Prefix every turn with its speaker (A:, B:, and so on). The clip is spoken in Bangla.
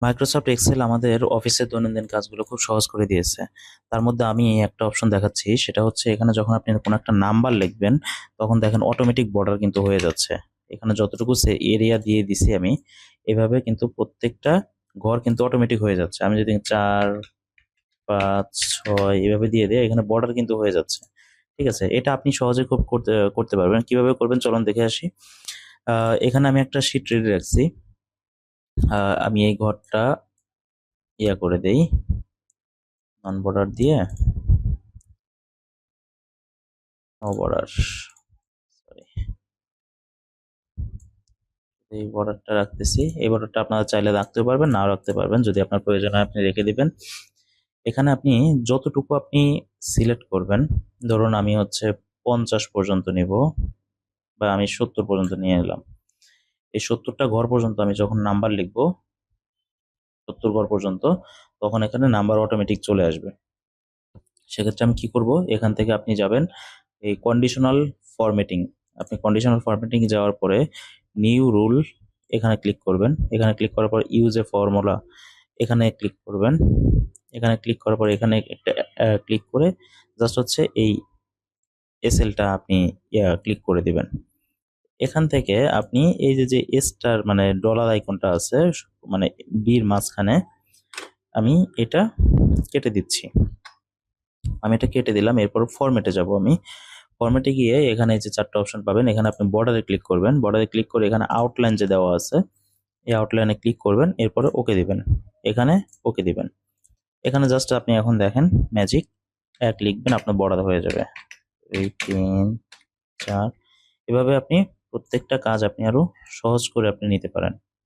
A: মাইক্রোসফট এক্সেল আমাদের অফিসের দৈনন্দিন কাজগুলো খুব সহজ করে দিয়েছে। তার মধ্যে আমি একটা অপশন দেখাচ্ছি, সেটা হচ্ছে এখানে যখন আপনি কোনো একটা নাম্বার লিখবেন তখন দেখেন অটোমেটিক বর্ডার কিন্তু হয়ে যাচ্ছে। এখানে যতটুকু এরিয়া দিয়ে দিছি আমি, এভাবে কিন্তু প্রত্যেকটা ঘর কিন্তু অটোমেটিক হয়ে যাচ্ছে। আমি যদি 4, 5, 6 এভাবে দিয়ে দিই, এখানে বর্ডার কিন্তু হয়ে যাচ্ছে। ঠিক আছে, এটা আপনি সহজে খুব করতে করতে পারবেন। কিভাবে করবেন চলুন দেখে আসি। এখানে আমি একটা শিট রেডি রাখছি। আমি এই ঘরটা করে দেই, নন বর্ডার দিয়ে, নো বর্ডার, সরি, এই বর্ডারটা রাখতেছি। এই বর্ডারটা আপনারা চাইলে রাখতে পারবেন, নাও রাখতে পারবেন, যদি আপনার প্রয়োজন হয় আপনি রেখে দিবেন। এখানে আপনি যতটুকু আপনি সিলেক্ট করবেন, ধরুন আমি হচ্ছে 50 পর্যন্ত নিব, বা আমি 70 পর্যন্ত নিয়ে নিলাম। এই 70টা ঘর পর্যন্ত আমি যখন নাম্বার লিখবো, 70 ঘর পর্যন্ত, তখন এখানে নাম্বার অটোমেটিক চলে আসবে। সেক্ষেত্রে আমি কি করব, এখান থেকে আপনি যাবেন এই কন্ডিশনাল ফরম্যাটিং। আপনি কন্ডিশনাল ফরম্যাটিং যাওয়ার পরে নিউ রুল এখানে ক্লিক করবেন। এখানে ক্লিক করার পর ইউজ এ ফর্মুলা এখানে ক্লিক করবেন। এখানে ক্লিক করার পর এখানে একটা ক্লিক করে জাস্ট হচ্ছে এই এসএলটা আপনি ক্লিক করে দিবেন। এখান থেকে আপনি এই যে স্টার মানে ডলার আইকনটা আছে, মানে বির মাঝখানে, আমি এটা কেটে দিচ্ছি। আমি এটা কেটে দিলাম। এরপর ফরম্যাটে যাব আমি। ফরম্যাটে গিয়ে এখানে যে 4টা অপশন পাবেন, এখানে আপনি বর্ডারে ক্লিক করবেন। বর্ডারে ক্লিক করে এখানে আউটলাইন যে দেওয়া আছে, এই আউটলাইনে ক্লিক করবেন। এরপরে ওকে দিবেন, এখানে ওকে দিবেন। এখানে জাস্ট আপনি এখন দেখেন ম্যাজিক 1 লিখবেন, আপনার বর্ডার হয়ে যাবে। 2, 3, 4, এভাবে আপনি প্রত্যেকটা কাজ আপনি আরো সহজ করে আপনি নিতে পারেন।